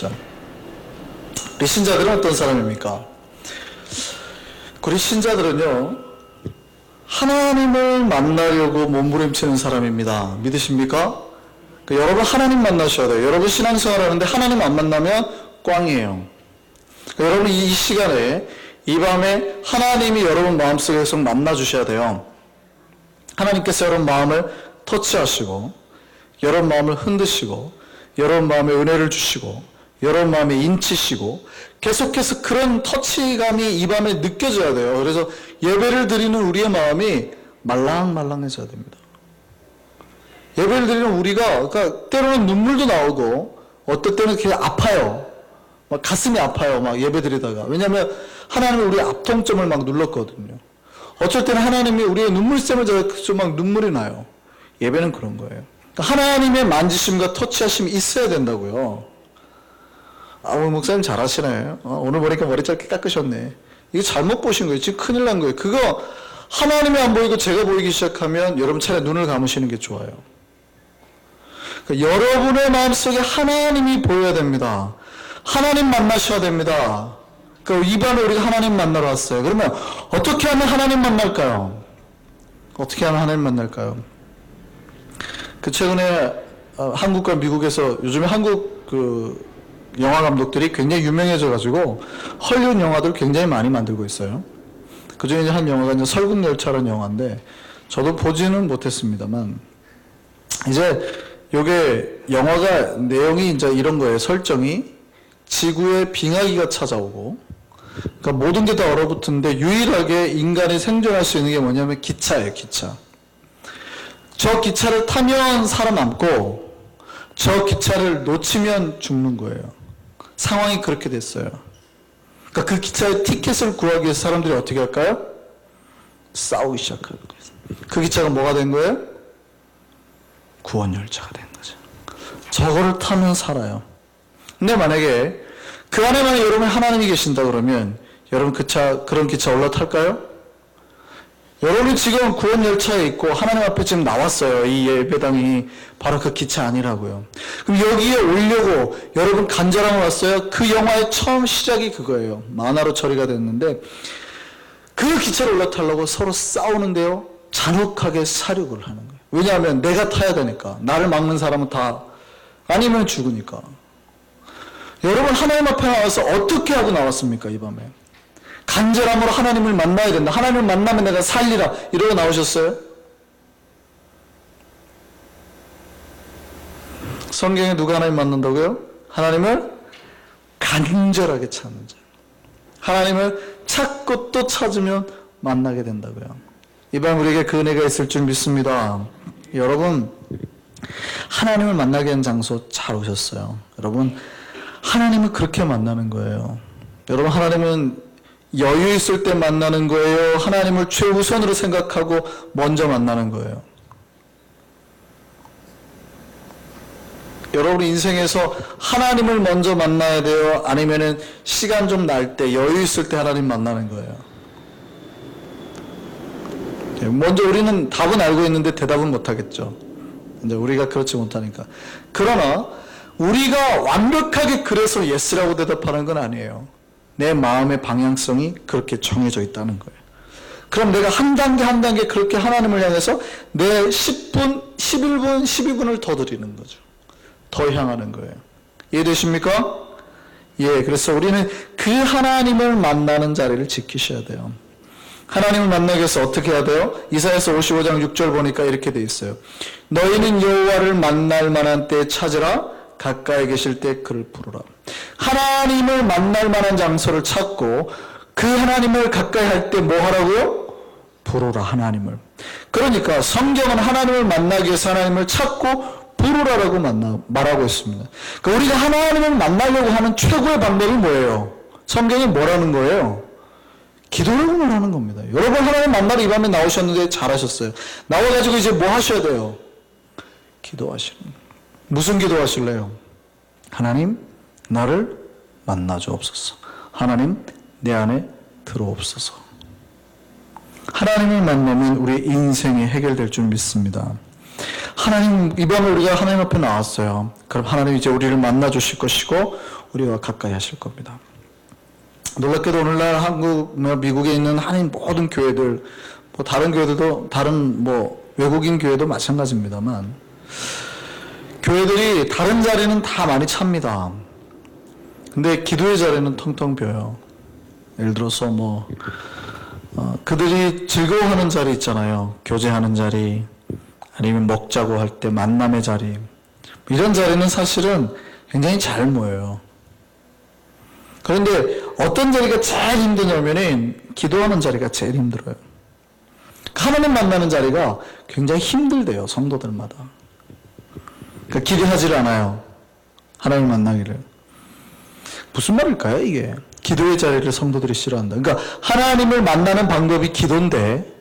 보시죠. 우리 신자들은 어떤 사람입니까? 우리 신자들은요, 하나님을 만나려고 몸부림치는 사람입니다. 믿으십니까? 여러분 하나님 만나셔야 돼요. 여러분 신앙생활 하는데 하나님 안 만나면 꽝이에요. 여러분 이 시간에, 이 밤에 하나님이 여러분 마음속에서 만나 주셔야 돼요. 하나님께서 여러분 마음을 터치하시고, 여러분 마음을 흔드시고, 여러분 마음에 은혜를 주시고, 여러분 마음에 인치시고, 계속해서 그런 터치감이 이 밤에 느껴져야 돼요. 그래서 예배를 드리는 우리의 마음이 말랑말랑해져야 됩니다. 예배를 드리는 우리가, 그러니까 때로는 눈물도 나오고, 어떨 때는 그냥 아파요. 막 가슴이 아파요. 막 예배 드리다가. 왜냐하면 하나님이 우리의 앞통점을 막 눌렀거든요. 어쩔 때는 하나님이 우리의 눈물샘을 좀 막 눈물이 나요. 예배는 그런 거예요. 그러니까 하나님의 만지심과 터치하심이 있어야 된다고요. 오늘 목사님 잘하시네. 오늘 보니까 머리 짧게 깎으셨네. 이거 잘못 보신 거예요. 지금 큰일 난 거예요. 그거 하나님이 안 보이고 제가 보이기 시작하면 여러분 차라리 눈을 감으시는 게 좋아요. 그러니까 여러분의 마음속에 하나님이 보여야 됩니다. 하나님 만나셔야 됩니다. 그러니까 이 밤에 우리가 하나님 만나러 왔어요. 그러면 어떻게 하면 하나님 만날까요? 어떻게 하면 하나님 만날까요? 최근에 한국과 미국에서 요즘에 한국 영화 감독들이 굉장히 유명해져가지고 헐리우드 영화들 굉장히 많이 만들고 있어요. 그중에 한 영화가 이제 설국열차라는 영화인데 저도 보지는 못했습니다만 이제 요게 영화가 내용이 이제 이런 거예요. 설정이 지구에 빙하기가 찾아오고, 그러니까 모든 게 다 얼어붙는데 유일하게 인간이 생존할 수 있는 게 뭐냐면 기차예요. 기차. 저 기차를 타면 살아남고 저 기차를 놓치면 죽는 거예요. 상황이 그렇게 됐어요. 그러니까 그 기차의 티켓을 구하기 위해서 사람들이 어떻게 할까요? 싸우기 시작하는 거예요. 그 기차가 뭐가 된 거예요? 구원열차가 된 거죠. 저거를 타면 살아요. 근데 만약에 그 안에만 여러분 하나님이 계신다 그러면 여러분 그런 기차 올라탈까요? 여러분이 지금 구원열차에 있고 하나님 앞에 지금 나왔어요. 이 예배당이 바로 그 기차 아니라고요. 그럼 여기에 오려고 여러분 간절함을 왔어요. 그 영화의 처음 시작이 그거예요. 만화로 처리가 됐는데 그 기차를 올라타려고 서로 싸우는데요. 잔혹하게 사륙을 하는 거예요. 왜냐하면 내가 타야 되니까. 나를 막는 사람은 다 아니면 죽으니까. 여러분 하나님 앞에 나와서 어떻게 하고 나왔습니까? 이 밤에. 간절함으로 하나님을 만나야 된다. 하나님을 만나면 내가 살리라. 이러고 나오셨어요? 성경에 누가 하나님 만난다고요? 하나님을 간절하게 찾는 자. 하나님을 찾고 또 찾으면 만나게 된다고요. 이밤 우리에게 그 은혜가 있을 줄 믿습니다. 여러분 하나님을 만나게 한 장소 잘 오셨어요. 여러분 하나님을 그렇게 만나는 거예요. 여러분 하나님은 여유 있을 때 만나는 거예요? 하나님을 최우선으로 생각하고 먼저 만나는 거예요? 여러분 인생에서 하나님을 먼저 만나야 돼요? 아니면은 시간 좀 날 때 여유 있을 때 하나님 만나는 거예요? 먼저 우리는 답은 알고 있는데 대답은 못 하겠죠. 이제 우리가 그렇지 못하니까. 그러나 우리가 완벽하게 그래서 예스라고 대답하는 건 아니에요. 내 마음의 방향성이 그렇게 정해져 있다는 거예요. 그럼 내가 한 단계 한 단계 그렇게 하나님을 향해서 내 10분, 11분, 12분을 더 드리는 거죠. 더 향하는 거예요. 이해되십니까? 예, 그래서 우리는 그 하나님을 만나는 자리를 지키셔야 돼요. 하나님을 만나기 위해서 어떻게 해야 돼요? 이사야서 55장 6절 보니까 이렇게 돼 있어요. 너희는 여호와를 만날 만한 때에 찾으라. 가까이 계실 때 그를 부르라. 하나님을 만날 만한 장소를 찾고 그 하나님을 가까이 할 때 뭐 하라고요? 부르라 하나님을. 그러니까 성경은 하나님을 만나기 위해서 하나님을 찾고 부르라라고 말하고 있습니다. 그러니까 우리가 하나님을 만나려고 하는 최고의 방법이 뭐예요? 성경이 뭐라는 거예요? 기도라고 말하는 겁니다. 여러분 하나님 만나러 이 밤에 나오셨는데 잘하셨어요. 나와가지고 이제 뭐 하셔야 돼요? 기도하시는 거예요. 무슨 기도하실래요? 하나님 나를 만나 주옵소서. 하나님 내 안에 들어옵소서. 하나님을 만나면 우리의 인생이 해결될 줄 믿습니다. 하나님 이 밤에 우리가 하나님 앞에 나왔어요. 그럼 하나님 이제 우리를 만나 주실 것이고 우리와 가까이 하실 겁니다. 놀랍게도 오늘날 한국, 미국에 있는 한인 모든 교회들, 뭐 다른 교회들도, 다른 외국인 교회도 마찬가지입니다만, 교회들이 다른 자리는 다 많이 찹니다. 근데 기도의 자리는 텅텅 비어요. 예를 들어서 그들이 즐거워하는 자리 있잖아요. 교제하는 자리, 아니면 먹자고 할 때 만남의 자리. 이런 자리는 사실은 굉장히 잘 모여요. 그런데 어떤 자리가 제일 힘드냐면은 기도하는 자리가 제일 힘들어요. 하나님 만나는 자리가 굉장히 힘들대요, 성도들마다. 그러니까 기대하지를 않아요. 하나님 만나기를. 무슨 말일까요, 이게? 기도의 자리를 성도들이 싫어한다. 그러니까 하나님을 만나는 방법이 기도인데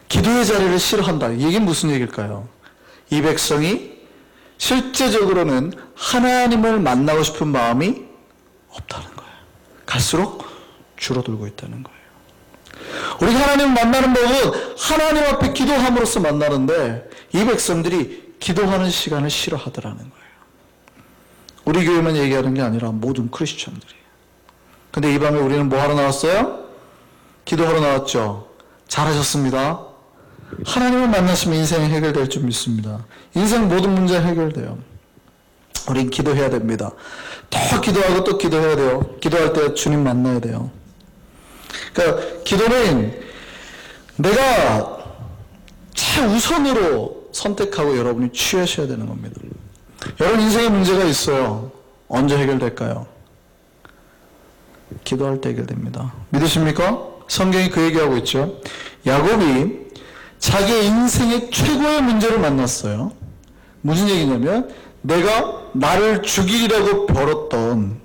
기도의 자리를 싫어한다. 이게 무슨 얘기일까요? 이 백성이 실제적으로는 하나님을 만나고 싶은 마음이 없다는 거예요. 갈수록 줄어들고 있다는 거예요. 우리가 하나님을 만나는 법은 하나님 앞에 기도함으로써 만나는데 이 백성들이 기도하는 시간을 싫어하더라는 거예요. 우리 교회만 얘기하는 게 아니라 모든 크리스천들이. 근데 이 밤에 우리는 뭐 하러 나왔어요? 기도하러 나왔죠. 잘하셨습니다. 하나님을 만나시면 인생이 해결될 줄 믿습니다. 인생 모든 문제 해결돼요. 우린 기도해야 됩니다. 더 기도하고 또 기도해야 돼요. 기도할 때 주님 만나야 돼요. 그러니까 기도는 내가 최우선으로 선택하고 여러분이 취하셔야 되는 겁니다. 여러분 인생에 문제가 있어요. 언제 해결될까요? 기도할 때 해결됩니다. 믿으십니까? 성경이 그 얘기하고 있죠. 야곱이 자기의 인생의 최고의 문제를 만났어요. 무슨 얘기냐면 내가 나를 죽이려고 벼렀던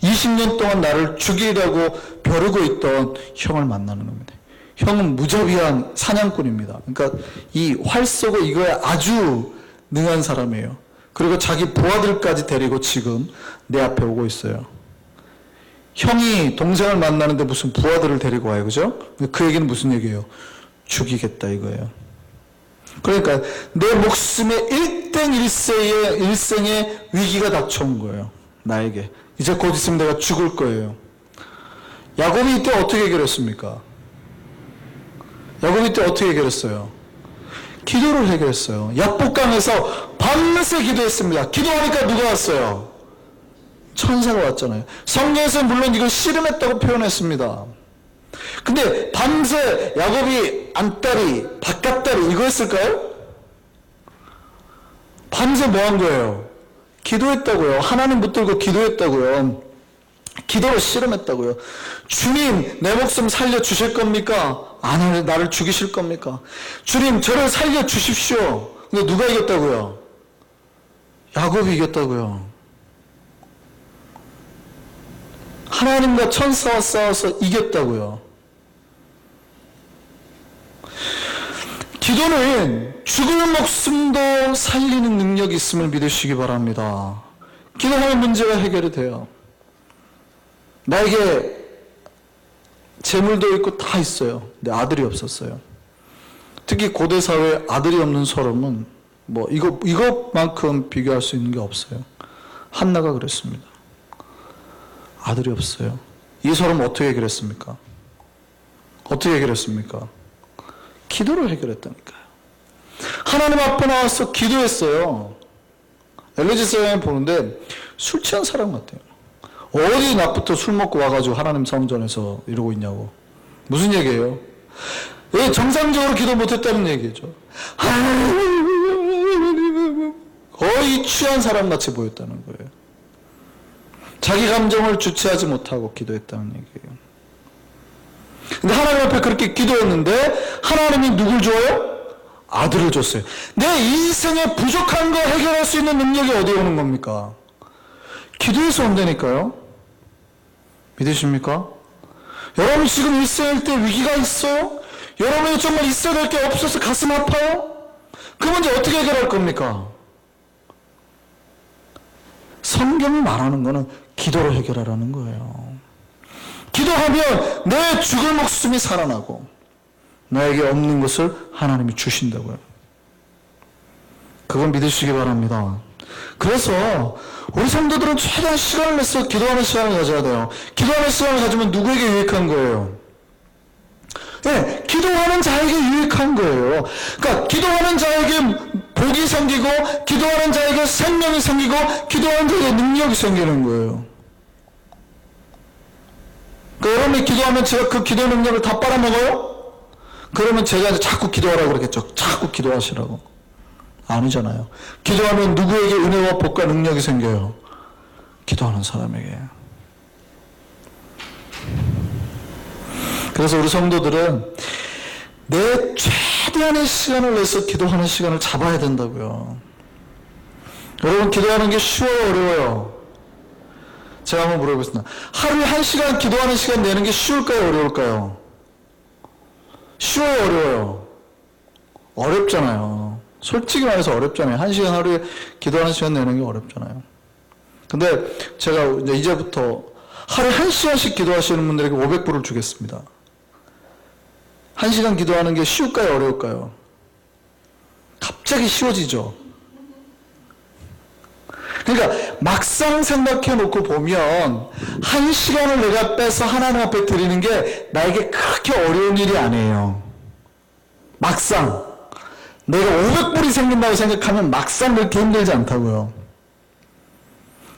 20년 동안 나를 죽이려고 벼르고 있던 형을 만나는 겁니다. 형은 무자비한 사냥꾼입니다. 그러니까 이 활 쏘고 이거에 아주 능한 사람이에요. 그리고 자기 부하들까지 데리고 지금 내 앞에 오고 있어요. 형이 동생을 만나는데 무슨 부하들을 데리고 와요. 그죠? 그 얘기는 무슨 얘기예요? 죽이겠다 이거예요. 그러니까 내 목숨의 일생의 위기가 닥쳐온 거예요. 나에게. 이제 곧 있으면 내가 죽을 거예요. 야곱이 이때 어떻게 해결했습니까? 야곱이 이때 어떻게 해결했어요? 기도를 해결했어요. 약복강에서 밤새 기도했습니다. 기도하니까 누가 왔어요? 천사가 왔잖아요. 성경에서 물론 이걸 씨름했다고 표현했습니다. 근데 밤새 야곱이 안다리, 바깥다리 이거 했을까요? 밤새 뭐 한 거예요? 기도했다고요. 하나님 붙들고 기도했다고요. 기도로 씨름했다고요. 주님, 내 목숨 살려주실 겁니까? 아니, 나를 죽이실 겁니까? 주님, 저를 살려주십시오. 근데 누가 이겼다고요? 야곱이 이겼다고요. 하나님과 천사와 싸워서 이겼다고요. 기도는 죽을 목숨도 살리는 능력이 있음을 믿으시기 바랍니다. 기도하면 문제가 해결이 돼요. 나에게 재물도 있고 다 있어요. 근데 아들이 없었어요. 특히 고대 사회에 아들이 없는 서름은 이것만큼 비교할 수 있는 게 없어요. 한나가 그랬습니다. 아들이 없어요. 이 서름 어떻게 해결했습니까? 어떻게 해결했습니까? 기도를 해결했다니까요. 하나님 앞에 나와서 기도했어요. 엘리자베스에 보는데 술 취한 사람 같아요. 어디 낮부터 술 먹고 와가지고 하나님 성전에서 이러고 있냐고. 무슨 얘기예요? 왜 정상적으로 기도 못했다는 얘기죠. 거의 취한 사람 같이 보였다는 거예요. 자기 감정을 주체하지 못하고 기도했다는 얘기예요. 근데 하나님 앞에 그렇게 기도했는데 하나님이 누굴 줘요? 아들을 줬어요. 내 인생에 부족한 거 해결할 수 있는 능력이 어디에 오는 겁니까? 기도에서 온다니까요. 믿으십니까? 여러분 지금 일생일 때 위기가 있어요? 여러분이 정말 있어야 될 게 없어서 가슴 아파요? 그 문제 어떻게 해결할 겁니까? 성경이 말하는 거는 기도로 해결하라는 거예요. 기도하면 내 죽을 목숨이 살아나고 나에게 없는 것을 하나님이 주신다고요. 그건 믿으시기 바랍니다. 그래서 우리 성도들은 최대한 시간을 내서 기도하는 시간을 가져야 돼요. 기도하는 시간을 가지면 누구에게 유익한 거예요? 네, 기도하는 자에게 유익한 거예요. 그러니까 기도하는 자에게 복이 생기고, 기도하는 자에게 생명이 생기고, 기도하는 자에게 능력이 생기는 거예요. 그러니까 여러분이 기도하면 제가 그 기도 능력을 다 빨아먹어요? 그러면 제가 이제 자꾸 기도하라고 그러겠죠. 자꾸 기도하시라고. 아니잖아요. 기도하면 누구에게 은혜와 복과 능력이 생겨요? 기도하는 사람에게. 그래서 우리 성도들은 내 최대한의 시간을 내서 기도하는 시간을 잡아야 된다고요. 여러분, 기도하는 게 쉬워요, 어려워요? 제가 한번 물어보겠습니다. 하루에 1시간 기도하는 시간 내는 게 쉬울까요, 어려울까요? 쉬워요, 어려워요? 어렵잖아요. 솔직히 말해서 어렵잖아요. 1시간 하루에 기도하는 시간 내는 게 어렵잖아요. 근데 제가 이제부터 하루에 1시간씩 기도하시는 분들에게 500불을 주겠습니다. 1시간 기도하는 게 쉬울까요, 어려울까요? 갑자기 쉬워지죠. 그러니까 막상 생각해 놓고 보면 1시간을 내가 빼서 하나님 앞에 드리는 게 나에게 그렇게 어려운 일이 아니에요. 막상 내가 500불이 생긴다고 생각하면 막상 그렇게 힘들지 않다고요.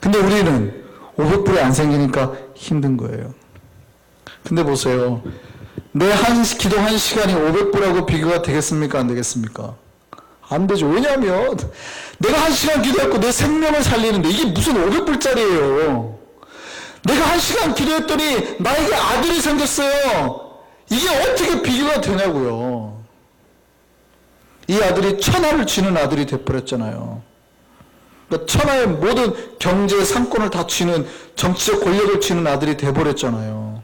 근데 우리는 500불이 안 생기니까 힘든 거예요. 근데 보세요. 내 기도 1시간이 500불하고 비교가 되겠습니까, 안 되겠습니까? 안 되죠. 왜냐하면 내가 1시간 기도했고 내 생명을 살리는데 이게 무슨 500불짜리예요. 내가 1시간 기도했더니 나에게 아들이 생겼어요. 이게 어떻게 비교가 되냐고요. 이 아들이 천하를 쥐는 아들이 돼버렸잖아요. 그러니까 천하의 모든 경제 상권을 다 쥐는, 정치적 권력을 쥐는 아들이 돼버렸잖아요.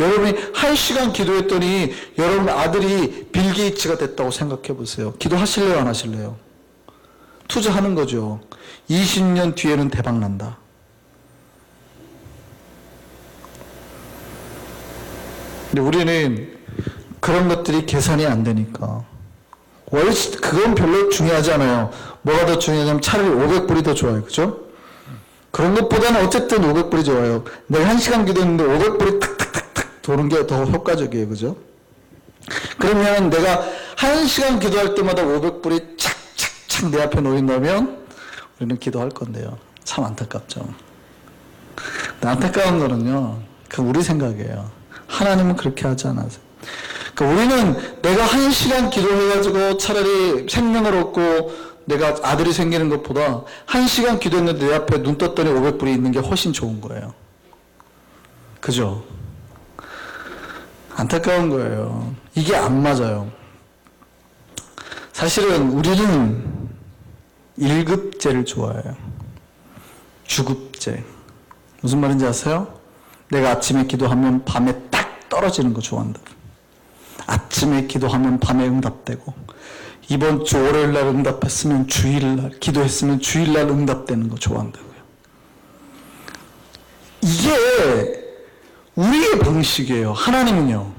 여러분이 1시간 기도했더니 여러분 아들이 빌 게이츠가 됐다고 생각해 보세요. 기도하실래요, 안 하실래요? 투자하는 거죠. 20년 뒤에는 대박 난다. 근데 우리는 그런 것들이 계산이 안 되니까. 그건 별로 중요하지 않아요. 뭐가 더 중요하냐면 차라리 500불이 더 좋아요. 그죠? 그런 것보다는 어쨌든 500불이 좋아요. 내가 1시간 기도했는데 500불이 탁탁탁탁 도는 게 더 효과적이에요. 그죠? 그러면 내가 1시간 기도할 때마다 500불이 착착착 내 앞에 놓인다면 우리는 기도할 건데요. 참 안타깝죠. 안타까운 거는요, 그 우리 생각이에요. 하나님은 그렇게 하지 않아서. 그러니까 우리는 내가 1시간 기도해가지고 차라리 생명을 얻고 내가 아들이 생기는 것보다 1시간 기도했는데 내 앞에 눈 떴더니 500불이 있는 게 훨씬 좋은 거예요. 그죠? 안타까운 거예요. 이게 안 맞아요. 사실은 우리는 1급제를 좋아해요. 주급제. 무슨 말인지 아세요? 내가 아침에 기도하면 밤에 딱 떨어지는 거 좋아한다. 아침에 기도하면 밤에 응답되고, 이번 주 월요일날 응답했으면 주일날, 기도했으면 주일날 응답되는 거 좋아한다고요. 이게 우리의 방식이에요. 하나님은요,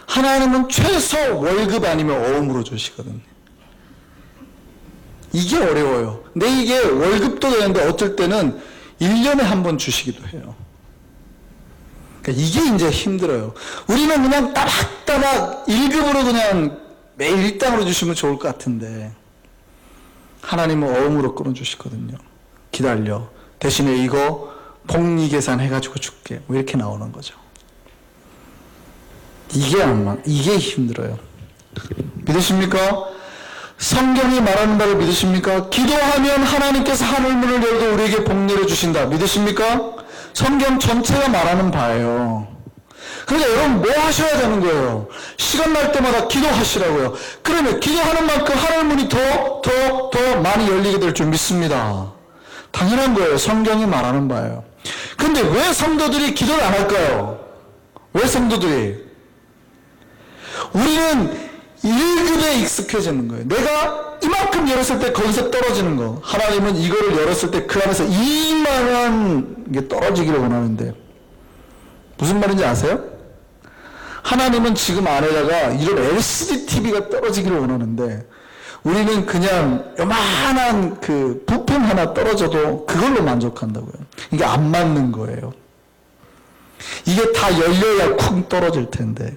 하나님은 최소 월급 아니면 어음으로 주시거든요. 이게 어려워요. 근데 이게 월급도 되는데 어쩔 때는 1년에 한 번 주시기도 해요. 그러니까 이게 이제 힘들어요. 우리는 그냥 따박따박 1급으로 그냥 매일 일당으로 주시면 좋을 것 같은데, 하나님은 어음으로 끊어주시거든요. 기다려. 대신에 이거 복리 계산 해가지고 줄게. 뭐 이렇게 나오는 거죠. 이게 힘들어요. 믿으십니까? 성경이 말하는 바를 믿으십니까? 기도하면 하나님께서 하늘문을 열고 우리에게 복 내려주신다. 믿으십니까? 성경 전체가 말하는 바예요. 그러니까 여러분 뭐 하셔야 되는 거예요? 시간 날 때마다 기도하시라고요. 그러면 기도하는 만큼 하늘문이 더 많이 열리게 될 줄 믿습니다. 당연한 거예요. 성경이 말하는 바예요. 근데 왜 성도들이 기도를 안 할까요? 왜 성도들이? 우리는 1급에 익숙해지는 거예요. 내가 이만큼 열었을 때 거기서 떨어지는 거. 하나님은 이거를 열었을 때 그 안에서 이만한 게 떨어지기를 원하는데, 무슨 말인지 아세요? 하나님은 지금 안에다가 이런 LCD TV가 떨어지기를 원하는데, 우리는 그냥 요만한 그 부품 하나 떨어져도 그걸로 만족한다고요. 이게 안 맞는 거예요. 이게 다 열려야 쿵 떨어질 텐데.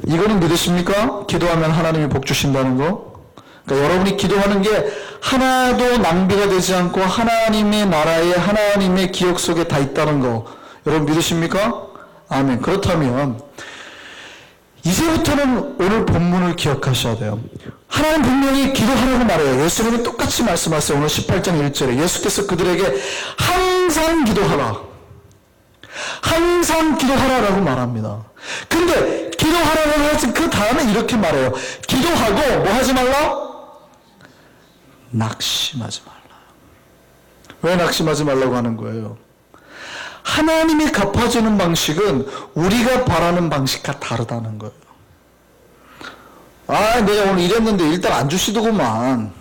이거는 믿으십니까? 기도하면 하나님이 복 주신다는 거? 그러니까 여러분이 기도하는 게 하나도 낭비가 되지 않고 하나님의 나라에 하나님의 기억 속에 다 있다는 거 여러분 믿으십니까? 아멘. 그렇다면 이제부터는 오늘 본문을 기억하셔야 돼요. 하나님 분명히 기도하라고 말해요. 예수님이 똑같이 말씀하세요. 오늘 18장 1절에 예수께서 그들에게 항상 기도하라. 항상 기도하라라고 말합니다. 근데 기도하라고 하지 그 다음에 이렇게 말해요. 기도하고 뭐 하지 말라? 낙심하지 말라. 왜 낙심하지 말라고 하는 거예요? 하나님이 갚아주는 방식은 우리가 바라는 방식과 다르다는 거예요. 아, 내가 오늘 이랬는데 일단 안 주시더구만.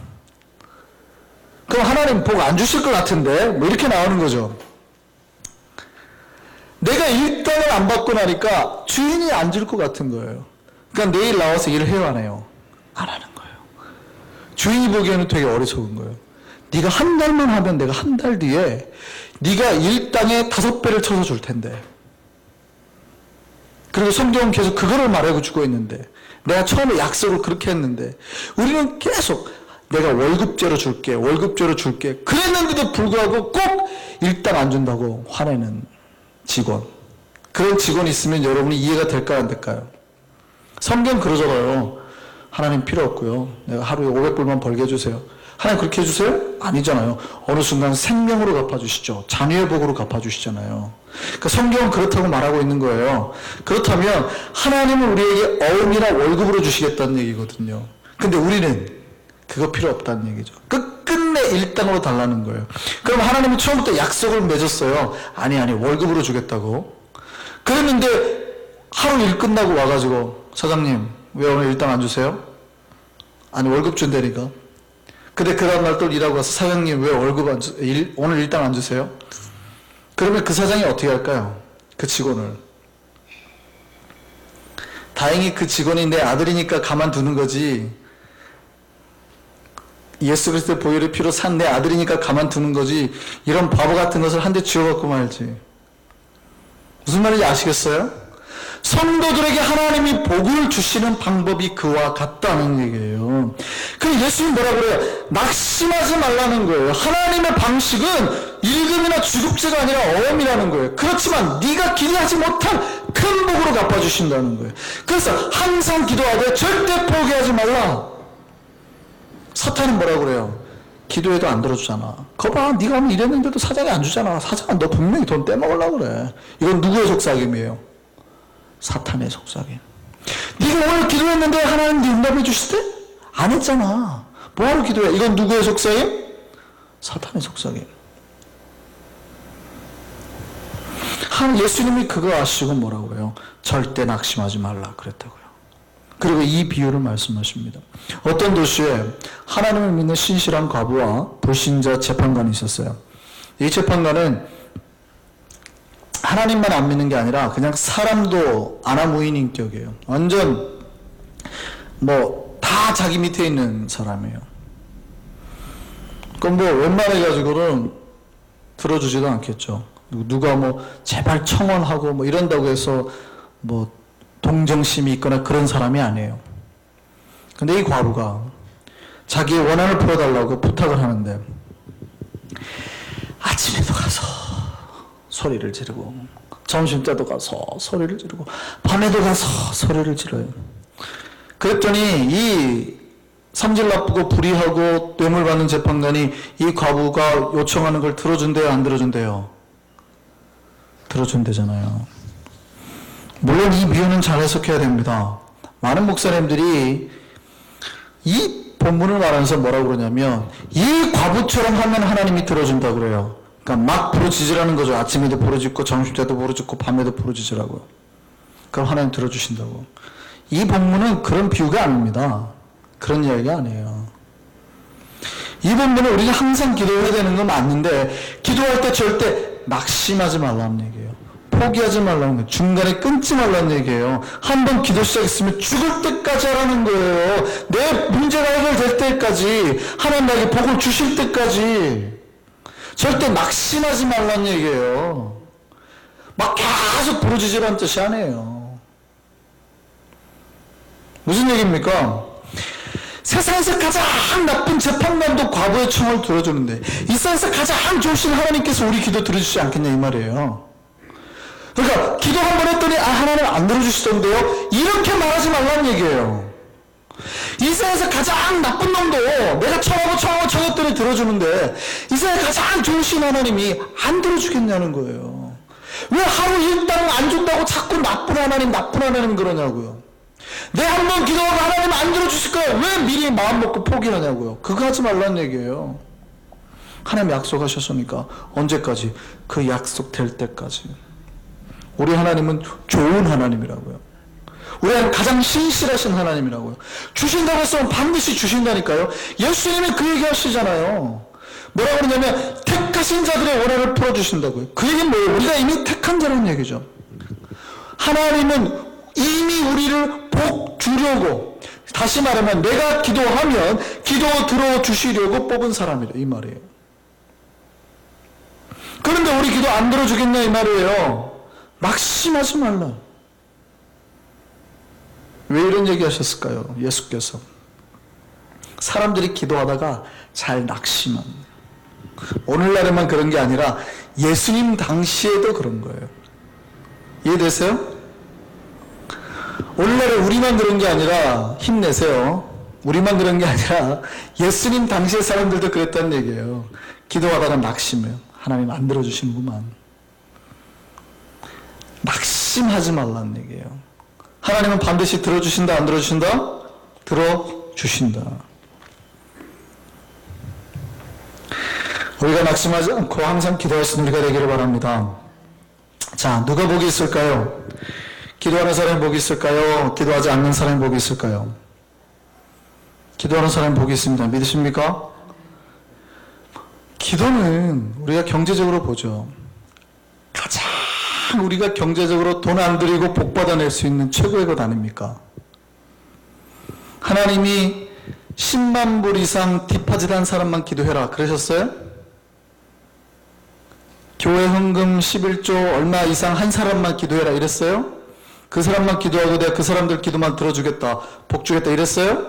그럼 하나님 복 안 주실 것 같은데? 뭐 이렇게 나오는 거죠. 내가 일단을 안 받고 나니까 주인이 안 줄 것 같은 거예요. 그러니까 내일 나와서 일을 해요, 안 해요? 안 하는 거예요. 주인이 보기에는 되게 어리석은 거예요. 네가 한 달만 하면 내가 한 달 뒤에 네가 일당에 5배를 쳐서 줄 텐데. 그리고 성경은 계속 그거를 말해주고 있는데 내가 처음에 약속을 그렇게 했는데 우리는 계속 내가 월급제로 줄게 그랬는데도 불구하고 꼭 일당 안 준다고 화내는 직원. 그런 직원이 있으면 여러분이 이해가 될까요, 안 될까요? 성경 그러잖아요. 하나님 필요 없고요. 내가 하루에 500불만 벌게 해주세요. 하나님 그렇게 해주세요? 아니잖아요. 어느 순간 생명으로 갚아주시죠. 자녀의 복으로 갚아주시잖아요. 그러니까 성경은 그렇다고 말하고 있는 거예요. 그렇다면 하나님은 우리에게 어음이나 월급으로 주시겠다는 얘기거든요. 근데 우리는 그거 필요 없다는 얘기죠. 끝끝내 일당으로 달라는 거예요. 그럼 하나님이 처음부터 약속을 맺었어요. 아니 월급으로 주겠다고. 그랬는데 하루 일 끝나고 와가지고 사장님 왜 오늘 일당 안 주세요? 아니 월급 준다니까. 근데 그 다음날 또 일하고 와서 사장님 왜 월급 오늘 일당 안 주세요? 그러면 그 사장이 어떻게 할까요? 그 직원을. 다행히 그 직원이 내 아들이니까 가만두는 거지. 예수 그리스도의 보혈의 피로 산 내 아들이니까 가만두는 거지. 이런 바보 같은 것을 한 대 쥐어갖고 말지. 무슨 말인지 아시겠어요? 성도들에게 하나님이 복을 주시는 방법이 그와 같다는 얘기예요. 그럼 예수님 뭐라 그래요? 낙심하지 말라는 거예요. 하나님의 방식은 일금이나 주급제가 아니라 어음이라는 거예요. 그렇지만 네가 기대하지 못한 큰 복으로 갚아주신다는 거예요. 그래서 항상 기도하되 절대 포기하지 말라. 사탄은 뭐라 그래요? 기도해도 안 들어주잖아. 거봐, 네가 오늘 이랬는데도 사장이 안 주잖아. 사장은 너 분명히 돈 떼먹으려고 그래. 이건 누구의 속삭임이에요? 사탄의 속삭임. 네가 오늘 기도했는데 하나님 네 응답해 주실 때? 안 했잖아. 뭐하러 기도해? 이건 누구의 속삭임? 사탄의 속삭임. 예수님이 그거 아시고 뭐라고 해요? 절대 낙심하지 말라 그랬다고요. 그리고 이 비유를 말씀하십니다. 어떤 도시에 하나님을 믿는 신실한 과부와 불신자 재판관이 있었어요. 이 재판관은 하나님만 안 믿는 게 아니라 그냥 사람도 아나무인 인격이에요. 완전 뭐 다 자기 밑에 있는 사람이에요. 그럼 뭐 웬만해가지고는 들어주지도 않겠죠. 누가 뭐 제발 청원하고 뭐 이런다고 해서 뭐 동정심이 있거나 그런 사람이 아니에요. 근데 이 과부가 자기의 원한을 풀어달라고 부탁을 하는데 아침에도 가서 소리를 지르고 점심때도 가서 소리를 지르고 밤에도 가서 소리를 지르요. 그랬더니 이 성질 나쁘고 불의하고 뇌물 받는 재판관이 이 과부가 요청하는 걸 들어준대요, 안 들어준대요? 들어준대잖아요. 물론 이 비유는 잘 해석해야 됩니다. 많은 목사님들이 이 본문을 말하면서 뭐라고 그러냐면 이 과부처럼 하면 하나님이 들어준다 그래요. 그러니까 막 부르짖으라는 거죠. 아침에도 부르짖고 점심때도 부르짖고 밤에도 부르짖으라고요. 그럼 하나님 들어주신다고. 이 본문은 그런 비유가 아닙니다. 그런 이야기가 아니에요. 이 본문은 우리가 항상 기도해야 되는 건 맞는데 기도할 때 절대 낙심하지 말라는 얘기예요. 포기하지 말라는 거예요. 중간에 끊지 말라는 얘기예요. 한 번 기도 시작했으면 죽을 때까지 하라는 거예요. 내 문제가 해결될 때까지, 하나님 나에게 복을 주실 때까지. 절대 낙심하지 말라는 얘기예요. 막 계속 부르짖으라는 뜻이 아니에요. 무슨 얘기입니까? 세상에서 가장 나쁜 재판관도 과부의 청을 들어주는데 이 세상에서 가장 좋으신 하나님께서 우리 기도 들어주시지 않겠냐 이 말이에요. 그러니까 기도 한 번 했더니 하나님 안 들어주시던데요? 이렇게 말하지 말라는 얘기예요. 이 세상에서 가장 나쁜 놈도 내가 청했더니 들어주는데 이 세상에 가장 좋으신 하나님이 안 들어주겠냐는 거예요. 왜 하루 일당 안 준다고 자꾸 나쁜 하나님 그러냐고요. 내 한 번 기도하고 하나님 안 들어주실 거예요. 왜 미리 마음 먹고 포기하냐고요. 그거 하지 말라는 얘기예요. 하나님 약속하셨으니까 언제까지? 그 약속 될 때까지. 우리 하나님은 좋은 하나님이라고요. 우리 하나님 가장 신실하신 하나님이라고요. 주신다고 했으면 반드시 주신다니까요. 예수님이 그 얘기 하시잖아요. 뭐라고 그러냐면 택하신 자들의 원한을 풀어주신다고요. 그 얘기는 뭐예요? 우리가 이미 택한 자라는 얘기죠. 하나님은 이미 우리를 복 주려고, 다시 말하면 내가 기도하면 기도 들어주시려고 뽑은 사람이래 이 말이에요. 그런데 우리 기도 안 들어주겠냐 이 말이에요. 낙심하지 말라. 왜 이런 얘기 하셨을까요? 예수께서 사람들이 기도하다가 잘 낙심합니다. 오늘날에만 그런 게 아니라 예수님 당시에도 그런 거예요. 이해되세요? 오늘날에 우리만 그런 게 아니라, 힘내세요. 우리만 그런 게 아니라 예수님 당시의 사람들도 그랬다는 얘기예요. 기도하다가 낙심해요. 하나님 안 들어주시는구만. 낙심하지 말라는 얘기예요. 하나님은 반드시 들어주신다, 안 들어주신다? 들어주신다. 우리가 낙심하지 않고 항상 기도할 수 있는 우리가 되기를 바랍니다. 자, 누가 복이 있을까요? 기도하는 사람이 복이 있을까요? 기도하지 않는 사람이 복이 있을까요? 기도하는 사람이 복이 있습니다. 믿으십니까? 기도는 우리가 경제적으로 보죠. 가장 우리가 경제적으로 돈 안 들이고 복 받아낼 수 있는 최고의 것 아닙니까? 하나님이 10만 불 이상 디파짓 한 사람만 기도해라 그러셨어요? 교회 헌금 11조 얼마 이상 한 사람만 기도해라 이랬어요? 그 사람만 기도하고 내가 그 사람들 기도만 들어주겠다, 복 주겠다 이랬어요?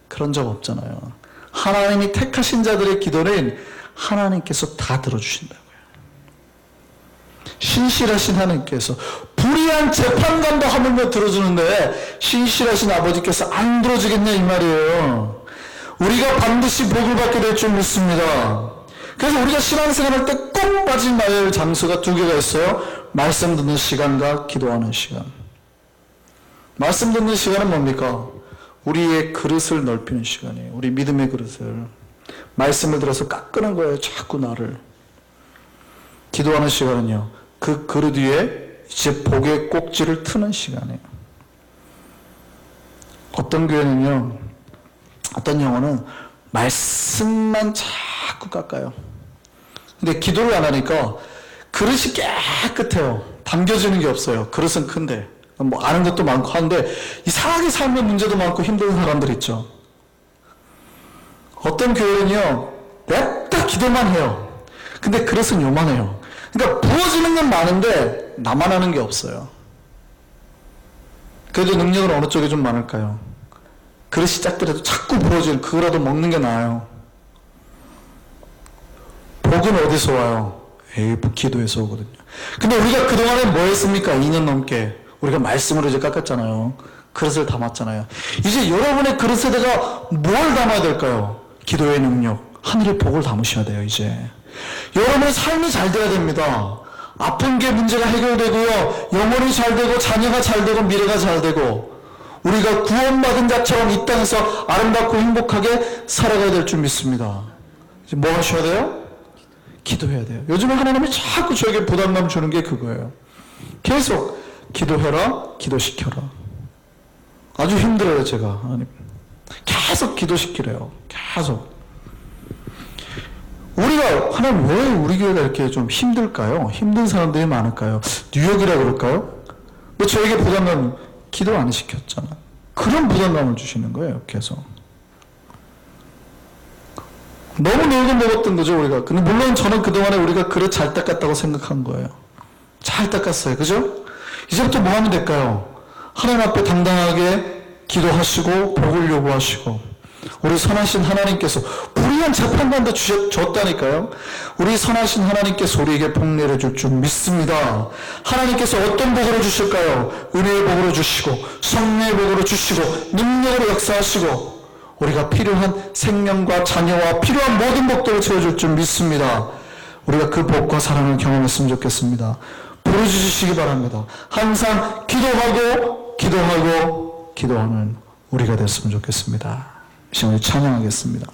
그런 적 없잖아요. 하나님이 택하신 자들의 기도는 하나님께서 다 들어주신다고요. 신실하신 하나님께서, 불의한 재판관도 하물며 들어주는데 신실하신 아버지께서 안 들어주겠냐 이 말이에요. 우리가 반드시 복을 받게 될 줄 믿습니다. 그래서 우리가 신앙생활할 때 꼭 빠진 말할 장소가 두 개가 있어요. 말씀 듣는 시간과 기도하는 시간. 말씀 듣는 시간은 뭡니까? 우리의 그릇을 넓히는 시간이에요. 우리 믿음의 그릇을. 말씀을 들어서 깎는 거예요. 자꾸 나를. 기도하는 시간은요, 그 그릇 위에 이제 복의 꼭지를 트는 시간이에요. 어떤 교회는요, 어떤 영혼은 말씀만 자꾸 깎아요. 근데 기도를 안 하니까 그릇이 깨끗해요. 담겨지는 게 없어요. 그릇은 큰데 뭐 아는 것도 많고 하는데 이상하게 삶의 문제도 많고 힘든 사람들 있죠. 어떤 교회는요, 냅다 기도만 해요. 근데 그릇은 요만해요. 그러니까 부어지는 건 많은데 나만 하는 게 없어요. 그래도 능력은 어느 쪽에 좀 많을까요? 그릇이 작더라도 자꾸 부어지는 그거라도 먹는 게 나아요. 복은 어디서 와요? 기도에서 오거든요. 근데 우리가 그동안에 뭐 했습니까? 2년 넘게 우리가 말씀으로 이제 깎았잖아요. 그릇을 담았잖아요. 이제 여러분의 그릇에다가 뭘 담아야 될까요? 기도의 능력, 하늘의 복을 담으셔야 돼요. 이제 여러분의 삶이 잘 돼야 됩니다. 아픈 게 문제가 해결되고요, 영혼이 잘 되고 자녀가 잘 되고 미래가 잘 되고 우리가 구원받은 자처럼 이 땅에서 아름답고 행복하게 살아가야 될 줄 믿습니다. 이제 뭐 하셔야 돼요? 기도해야 돼요. 요즘에 하나님이 자꾸 저에게 부담감 주는 게 그거예요. 계속 기도해라, 기도시켜라. 아주 힘들어요, 제가. 계속 기도시키래요. 계속. 우리 우리가 하나님 왜 우리 교회가 이렇게 좀 힘들까요? 힘든 사람들이 많을까요? 뉴욕이라 그럴까요? 뭐 저에게 부담감 기도 안 시켰잖아. 그런 부담감을 주시는 거예요, 계속. 너무 놀고 먹었던 거죠, 우리가. 근데 물론 저는 그동안에 우리가 그릇 잘 닦았다고 생각한 거예요. 잘 닦았어요. 그죠? 이제부터 뭐 하면 될까요? 하나님 앞에 당당하게 기도하시고 복을 요구하시고 우리 선하신 하나님께서 불의한 재판관도 줬다니까요. 우리 선하신 하나님께서 우리에게 복 내려줄 줄 믿습니다. 하나님께서 어떤 복으로 주실까요? 은혜의 복으로 주시고 성령의 복으로 주시고 능력으로 역사하시고 우리가 필요한 생명과 자녀와 필요한 모든 복들을 채워줄 줄 믿습니다. 우리가 그 복과 사랑을 경험했으면 좋겠습니다. 부르주시기 바랍니다. 항상 기도하는 우리가 됐으면 좋겠습니다. 이 시간에 찬양하겠습니다.